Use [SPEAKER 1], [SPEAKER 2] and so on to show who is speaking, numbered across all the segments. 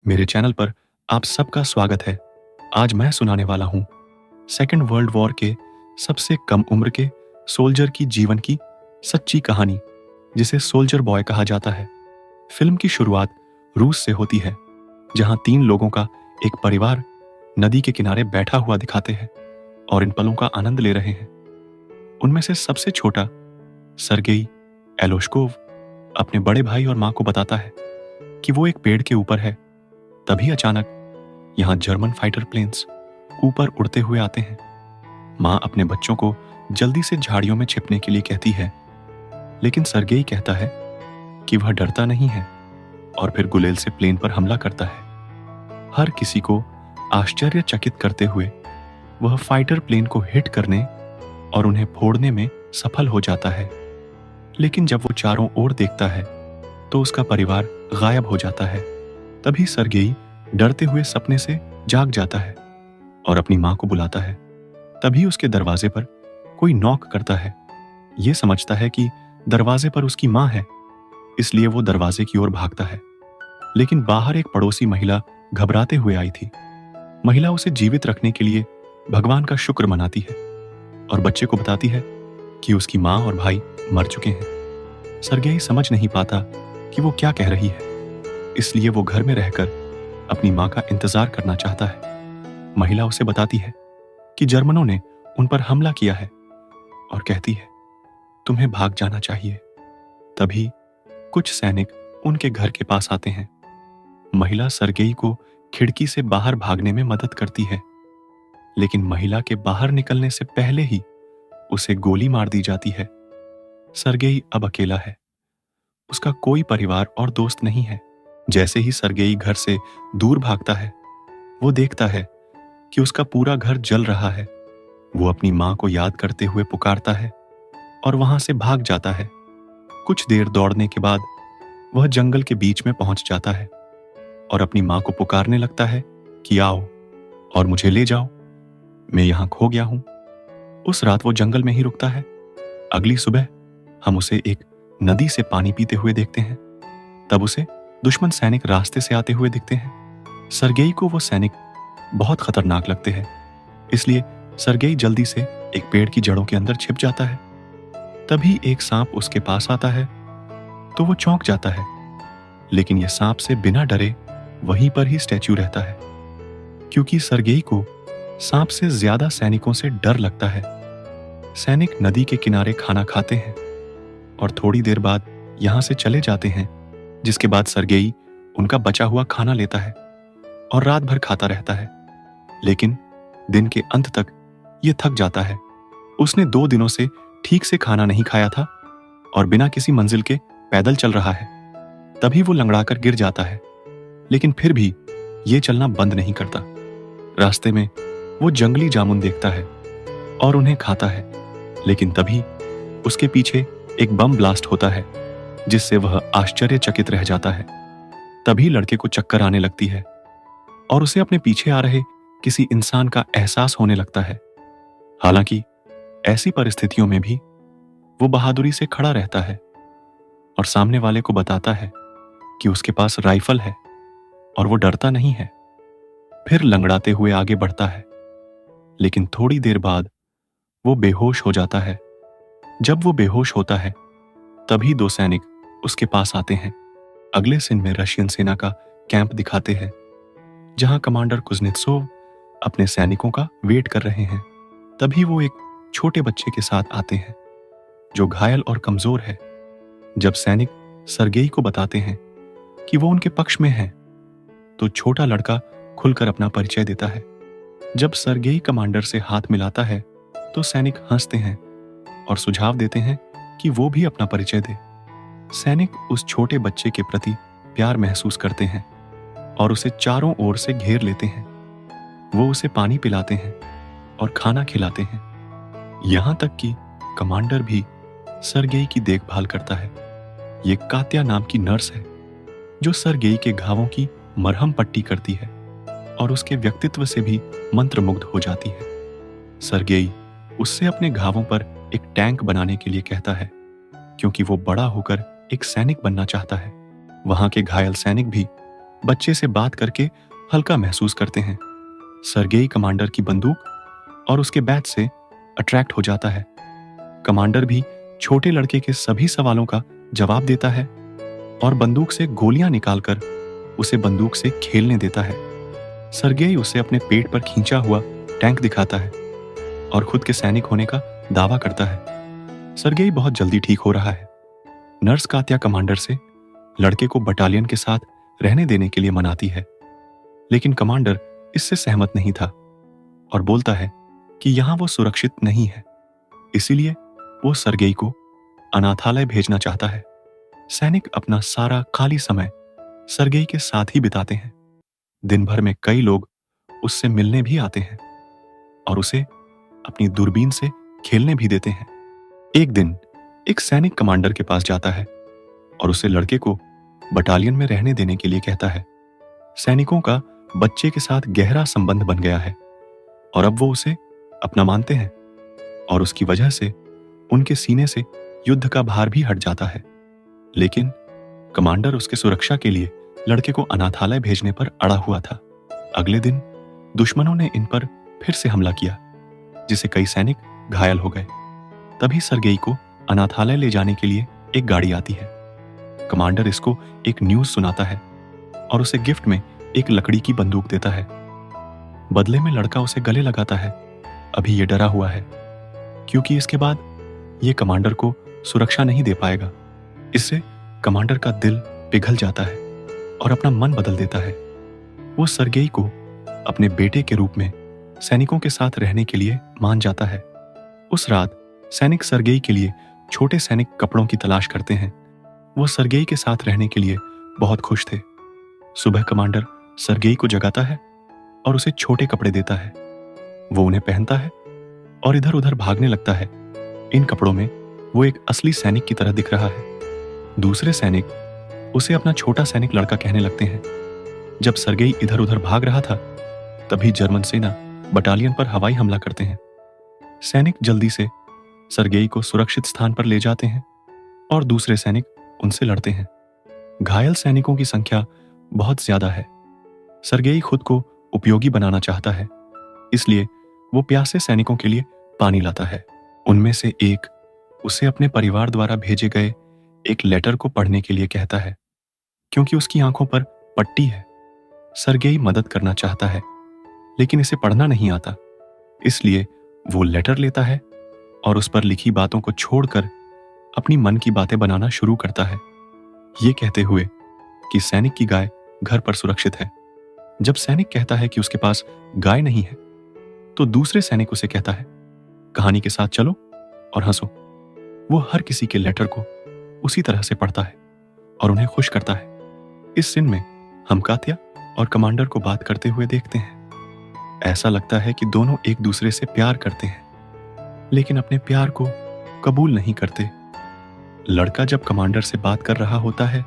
[SPEAKER 1] मेरे चैनल पर आप सबका स्वागत है। आज मैं सुनाने वाला हूँ सेकेंड वर्ल्ड वॉर के सबसे कम उम्र के सोल्जर की जीवन की सच्ची कहानी, जिसे सोल्जर बॉय कहा जाता है। फिल्म की शुरुआत रूस से होती है, जहाँ 3 लोगों का एक परिवार नदी के किनारे बैठा हुआ दिखाते हैं और इन पलों का आनंद ले रहे हैं। उनमें से सबसे छोटा सरगेई एलोश्कोव अपने बड़े भाई और माँ को बताता है कि वो एक पेड़ के ऊपर है। तभी अचानक यहाँ जर्मन फाइटर प्लेन्स ऊपर उड़ते हुए आते हैं। माँ अपने बच्चों को जल्दी से झाड़ियों में छिपने के लिए कहती है, लेकिन सरगेई कहता है कि वह डरता नहीं है और फिर गुलेल से प्लेन पर हमला करता है। हर किसी को आश्चर्यचकित करते हुए वह फाइटर प्लेन को हिट करने और उन्हें फोड़ने में सफल हो जाता है। लेकिन जब वो चारों ओर देखता है तो उसका परिवार गायब हो जाता है। तभी सरगेई डरते हुए सपने से जाग जाता है और अपनी माँ को बुलाता है। तभी उसके दरवाजे पर कोई नॉक करता है। ये समझता है कि दरवाजे पर उसकी माँ है, इसलिए वो दरवाजे की ओर भागता है। लेकिन बाहर एक पड़ोसी महिला घबराते हुए आई थी। महिला उसे जीवित रखने के लिए भगवान का शुक्र मनाती है और बच्चे को बताती है कि उसकी माँ और भाई मर चुके हैं। सरगेई समझ नहीं पाता कि वो क्या कह रही है, इसलिए वो घर में रहकर अपनी माँ का इंतजार करना चाहता है। महिला उसे बताती है कि जर्मनों ने उन पर हमला किया है और कहती है, तुम्हें भाग जाना चाहिए। तभी कुछ सैनिक उनके घर के पास आते हैं। महिला सरगेई को खिड़की से बाहर भागने में मदद करती है, लेकिन महिला के बाहर निकलने से पहले ही उसे गोली मार दी जाती है। सरगेई अब अकेला है। उसका कोई परिवार और दोस्त नहीं है। जैसे ही सरगेई घर से दूर भागता है, वो देखता है कि उसका पूरा घर जल रहा है। वो अपनी माँ को याद करते हुए पुकारता है और वहां से भाग जाता है। कुछ देर दौड़ने के बाद वह जंगल के बीच में पहुंच जाता है और अपनी माँ को पुकारने लगता है कि आओ और मुझे ले जाओ, मैं यहां खो गया हूं। उस रात वो जंगल में ही रुकता है। अगली सुबह हम उसे एक नदी से पानी पीते हुए देखते हैं। तब उसे दुश्मन सैनिक रास्ते से आते हुए दिखते हैं। सरगेई को वो सैनिक बहुत खतरनाक लगते हैं, इसलिए सरगेई जल्दी से एक पेड़ की जड़ों के अंदर छिप जाता है। तभी एक सांप उसके पास आता है तो वो चौंक जाता है, लेकिन यह सांप से बिना डरे वहीं पर ही स्टैच्यू रहता है, क्योंकि सरगेई को सांप से ज्यादा सैनिकों से डर लगता है। सैनिक नदी के किनारे खाना खाते हैं और थोड़ी देर बाद यहां से चले जाते हैं, जिसके बाद सरगेई उनका बचा हुआ खाना लेता है और रात भर खाता रहता है। लेकिन दिन के अंत तक ये थक जाता है। उसने 2 दिनों से ठीक से खाना नहीं खाया था और बिना किसी मंजिल के पैदल चल रहा है। तभी वो लंगड़ाकर गिर जाता है, लेकिन फिर भी ये चलना बंद नहीं करता। रास्ते में वो जंगली जामुन देखता है और उन्हें खाता है, लेकिन तभी उसके पीछे एक बम ब्लास्ट होता है, जिससे वह आश्चर्यचकित रह जाता है। तभी लड़के को चक्कर आने लगती है और उसे अपने पीछे आ रहे किसी इंसान का एहसास होने लगता है। हालांकि ऐसी परिस्थितियों में भी वो बहादुरी से खड़ा रहता है और सामने वाले को बताता है कि उसके पास राइफल है और वो डरता नहीं है। फिर लंगड़ाते हुए आगे बढ़ता है, लेकिन थोड़ी देर बाद वो बेहोश हो जाता है। जब वो बेहोश होता है, तभी 2 सैनिक उसके पास आते हैं। अगले सीन में रशियन सेना का कैंप दिखाते हैं, जहां कमांडर कुज़नेत्सोव अपने सैनिकों का वेट कर रहे हैं। तभी वो एक छोटे बच्चे के साथ आते हैं, जो घायल और कमजोर है। जब सैनिक सरगेई को बताते हैं कि वो उनके पक्ष में है, तो छोटा लड़का खुलकर अपना परिचय देता है। जब सरगेई कमांडर से हाथ मिलाता है, तो सैनिक हंसते हैं और सुझाव देते हैं कि वो भी अपना परिचय दे। सैनिक उस छोटे बच्चे के प्रति प्यार महसूस करते हैं और उसे चारों ओर से घेर लेते हैं। वो उसे पानी पिलाते हैं और खाना खिलाते हैं। यहां तक कि कमांडर भी सरगेई की देखभाल करता है। ये कात्या नाम की नर्स है, जो सरगेई के घावों की मरहम पट्टी करती है और उसके व्यक्तित्व से भी मंत्रमुग्ध हो जाती है। सरगेई उससे अपने घावों पर एक टैंक बनाने के लिए कहता है, क्योंकि वो बड़ा होकर एक सैनिक बनना चाहता है। वहां के घायल सैनिक भी बच्चे से बात करके हल्का महसूस करते हैं। सरगेई कमांडर की बंदूक और उसके बैच से अट्रैक्ट हो जाता है। कमांडर भी छोटे लड़के के सभी सवालों का जवाब देता है और बंदूक से गोलियां निकालकर उसे बंदूक से खेलने देता है। सरगेई उसे अपने पेट पर खींचा हुआ टैंक दिखाता है और खुद के सैनिक होने का दावा करता है। सरगेई बहुत जल्दी ठीक हो रहा है। नर्स कात्या कमांडर से लड़के को बटालियन के साथ रहने देने के लिए मनाती है, लेकिन कमांडर इससे सहमत नहीं था और बोलता है कि यहां वो सुरक्षित नहीं है। इसीलिए वो सरगेई को अनाथालय भेजना चाहता है। सैनिक अपना सारा खाली समय सरगेई के साथ ही बिताते हैं। दिन भर में कई लोग उससे मिलने भी आते हैं और उसे अपनी दूरबीन से खेलने भी देते हैं। एक दिन एक सैनिक कमांडर के पास जाता है और उसे लड़के को बटालियन में रहने देने के लिए कहता है। सैनिकों का बच्चे के साथ गहरा संबंध बन गया है और अब वो उसे अपना मानते हैं और उसकी वजह से उनके सीने से युद्ध का भार भी हट जाता है। लेकिन कमांडर उसके सुरक्षा के लिए लड़के को अनाथालय भेजने पर अड़ा हुआ था। अगले दिन दुश्मनों ने इन पर फिर से हमला किया, जिससे कई सैनिक घायल हो गए। तभी सरगेई को अनाथालय ले जाने के लिए एक गाड़ी आती है। कमांडर इसको एक न्यूज़ सुनाता है और उसे गिफ्ट में एक लकड़ी की बंदूक देता है। बदले में लड़का उसे गले लगाता है। अभी ये डरा हुआ है क्योंकि इसके बाद ये कमांडर को सुरक्षा नहीं दे पाएगा। इससे कमांडर का दिल पिघल जाता है और अपना मन बदल देता है। वो सरगेई को अपने बेटे के रूप में सैनिकों के साथ रहने के लिए मान जाता है। उस रात सैनिक सरगेई के लिए छोटे सैनिक कपड़ों की तलाश करते हैं। वो सरगेई के साथ रहने के लिए बहुत खुश थे। सुबह कमांडर सरगेई को जगाता है और उसे छोटे कपड़े देता है। वो उन्हें पहनता है और इधर उधर भागने लगता है। इन कपड़ों में वो एक असली सैनिक की तरह दिख रहा है। दूसरे सैनिक उसे अपना छोटा सैनिक लड़का कहने लगते हैं। जब सरगेई इधर उधर भाग रहा था, तभी जर्मन सेना बटालियन पर हवाई हमला करते हैं। सैनिक जल्दी से सरगेई को सुरक्षित स्थान पर ले जाते हैं और दूसरे सैनिक उनसे लड़ते हैं। घायल सैनिकों की संख्या बहुत ज्यादा है। सरगेई खुद को उपयोगी बनाना चाहता है, इसलिए वो प्यासे सैनिकों के लिए पानी लाता है। उनमें से एक उसे अपने परिवार द्वारा भेजे गए एक लेटर को पढ़ने के लिए कहता है, क्योंकि उसकी आंखों पर पट्टी है। सरगेई मदद करना चाहता है, लेकिन इसे पढ़ना नहीं आता। इसलिए वो लेटर लेता है और उस पर लिखी बातों को छोड़कर अपनी मन की बातें बनाना शुरू करता है, ये कहते हुए कि सैनिक की गाय घर पर सुरक्षित है। जब सैनिक कहता है कि उसके पास गाय नहीं है, तो दूसरे सैनिक उसे कहता है, कहानी के साथ चलो और हंसो। वो हर किसी के लेटर को उसी तरह से पढ़ता है और उन्हें खुश करता है। इस सीन में हम कात्या और कमांडर को बात करते हुए देखते हैं। ऐसा लगता है कि दोनों एक दूसरे से प्यार करते हैं, लेकिन अपने प्यार को कबूल नहीं करते। लड़का जब कमांडर से बात कर रहा होता है,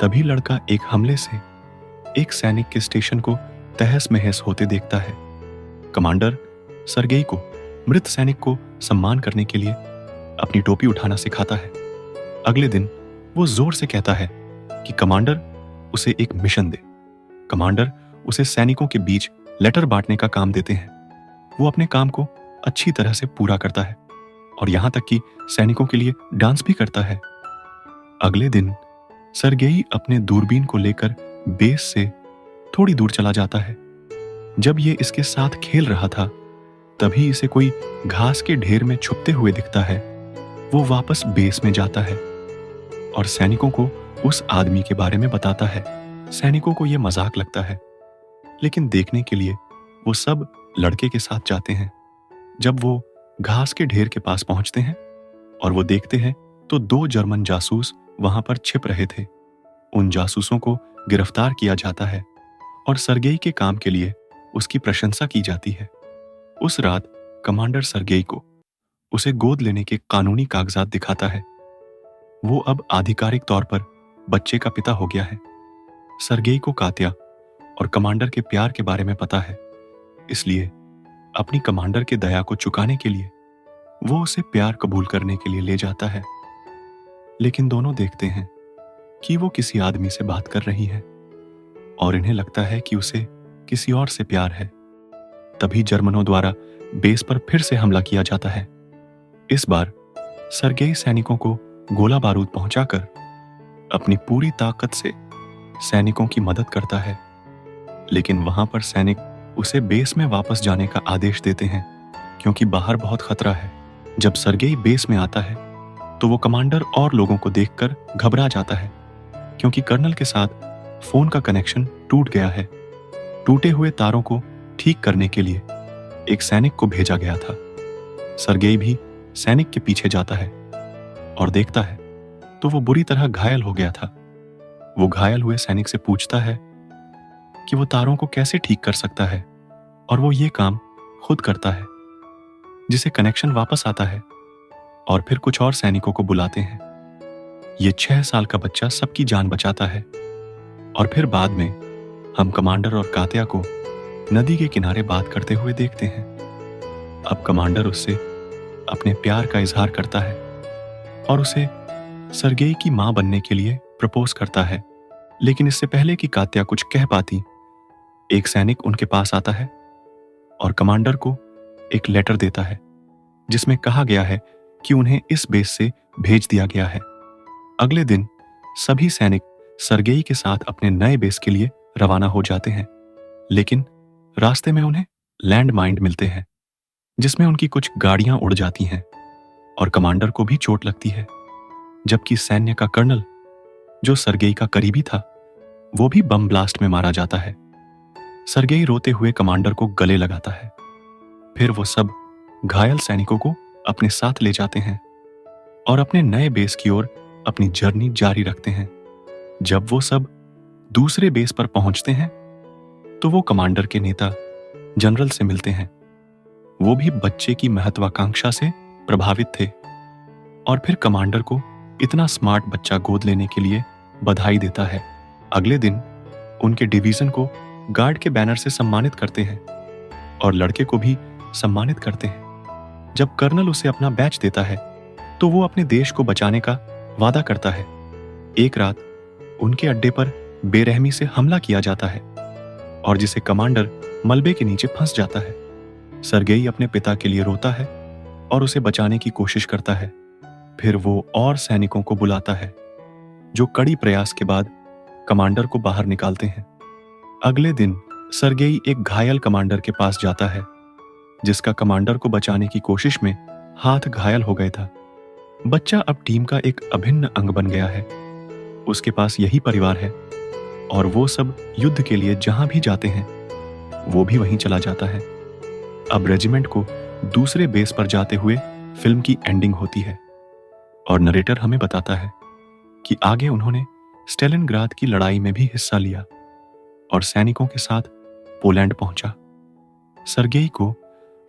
[SPEAKER 1] तभी लड़का एक हमले से एक सैनिक के स्टेशन को तहस महस होते देखता है। कमांडर सरगेई को मृत सैनिक को सम्मान करने के लिए अपनी टोपी उठाना सिखाता है। अगले दिन वो जोर से कहता है कि कमांडर उसे एक मिशन दे। कमांडर उसे सैनिकों के बीच लेटर बांटने का काम देते हैं। वो अपने काम को अच्छी तरह से पूरा करता है और यहां तक कि सैनिकों के लिए डांस भी करता है। अगले दिन सरगेई अपने दूरबीन को लेकर बेस से थोड़ी दूर चला जाता है। जब ये इसके साथ खेल रहा था, तभी इसे कोई घास के ढेर में छुपते हुए दिखता है। वो वापस बेस में जाता है और सैनिकों को उस आदमी के बारे में बताता है। सैनिकों को यह मजाक लगता है, लेकिन देखने के लिए वो सब लड़के के साथ जाते हैं। जब वो घास के ढेर के पास पहुंचते हैं और वो देखते हैं, तो 2 जर्मन जासूस वहां पर छिप रहे थे। उन जासूसों को गिरफ्तार किया जाता है और सरगेई के काम के लिए उसकी प्रशंसा की जाती है। उस रात कमांडर सरगेई को उसे गोद लेने के कानूनी कागजात दिखाता है। वो अब आधिकारिक तौर पर बच्चे का पिता हो गया है। सरगेई को कात्या और कमांडर के प्यार के बारे में पता है, इसलिए अपनी कमांडर के दया को चुकाने के लिए वो उसे प्यार कबूल करने के लिए ले जाता है। लेकिन दोनों देखते हैं कि वो किसी आदमी से बात कर रही है और इन्हें लगता है कि उसे किसी और से प्यार है। तभी जर्मनों द्वारा बेस पर फिर से हमला किया जाता है। इस बार सर्गेई सैनिकों को गोला बारूद पहुंचाकर अपनी पूरी ताकत से सैनिकों की मदद करता है, लेकिन वहां पर सैनिक उसे बेस में वापस जाने का आदेश देते हैं क्योंकि बाहर बहुत खतरा है। जब सर्गेई बेस में आता है तो वो कमांडर और लोगों को देखकर घबरा जाता है क्योंकि कर्नल के साथ फोन का कनेक्शन टूट गया है। टूटे हुए तारों को ठीक करने के लिए एक सैनिक को भेजा गया था। सर्गेई भी सैनिक के पीछे जाता है और देखता है तो वो बुरी तरह घायल हो गया था। वो घायल हुए सैनिक से पूछता है कि वो तारों को कैसे ठीक कर सकता है और वो ये काम खुद करता है, जिसे कनेक्शन वापस आता है और फिर कुछ और सैनिकों को बुलाते हैं। ये 6 साल का बच्चा सबकी जान बचाता है और फिर बाद में हम कमांडर और कात्या को नदी के किनारे बात करते हुए देखते हैं। अब कमांडर उससे अपने प्यार का इजहार करता है और उसे सर्गेई की मां बनने के लिए प्रपोज करता है। लेकिन इससे पहले कि कात्या कुछ कह पाती, एक सैनिक उनके पास आता है और कमांडर को एक लेटर देता है जिसमें कहा गया है कि उन्हें इस बेस से भेज दिया गया है। अगले दिन सभी सैनिक सर्गेई के साथ अपने नए बेस के लिए रवाना हो जाते हैं, लेकिन रास्ते में उन्हें लैंड माइन मिलते हैं जिसमें उनकी कुछ गाड़ियां उड़ जाती हैं और कमांडर को भी चोट लगती है, जबकि सैन्य का कर्नल जो सर्गेई का करीबी था वो भी बम ब्लास्ट में मारा जाता है। सर्गेई रोते हुए कमांडर को गले लगाता है। फिर वो सब घायल सैनिकों को अपने साथ ले जाते हैं और अपने नए बेस की ओर अपनी जर्नी जारी रखते हैं। जब वो सब दूसरे बेस पर पहुंचते हैं तो वो कमांडर के नेता जनरल से मिलते हैं। वो भी बच्चे की महत्वाकांक्षा से प्रभावित थे और फिर कमांडर को इतना स्मार्ट बच्चा गोद लेने के लिए बधाई देता है। अगले दिन उनके डिवीजन को गार्ड के बैनर से सम्मानित करते हैं और लड़के को भी सम्मानित करते हैं। जब कर्नल उसे अपना बैच देता है तो वो अपने देश को बचाने का वादा करता है। एक रात उनके अड्डे पर बेरहमी से हमला किया जाता है और जिसे कमांडर मलबे के नीचे फंस जाता है। सर्गेई अपने पिता के लिए रोता है और उसे बचाने की कोशिश करता है। फिर वो और सैनिकों को बुलाता है जो कड़ी प्रयास के बाद कमांडर को बाहर निकालते हैं। अगले दिन सर्गेई एक घायल कमांडर के पास जाता है जिसका कमांडर को बचाने की कोशिश में हाथ घायल हो गया था। बच्चा अब टीम का एक अभिन्न अंग बन गया है। उसके पास यही परिवार है और वो सब युद्ध के लिए जहां भी जाते हैं वो भी वहीं चला जाता है। अब रेजिमेंट को दूसरे बेस पर जाते हुए फिल्म की एंडिंग होती है और नरेटर हमें बताता है कि आगे उन्होंने स्टेलिनग्राद की लड़ाई में भी हिस्सा लिया और सैनिकों के साथ पोलैंड पहुंचा। सर्गेई को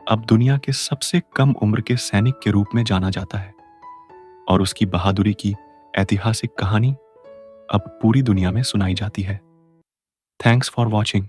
[SPEAKER 1] अब दुनिया के सबसे कम उम्र के सैनिक के रूप में जाना जाता है और उसकी बहादुरी की ऐतिहासिक कहानी अब पूरी दुनिया में सुनाई जाती है। Thanks for watching.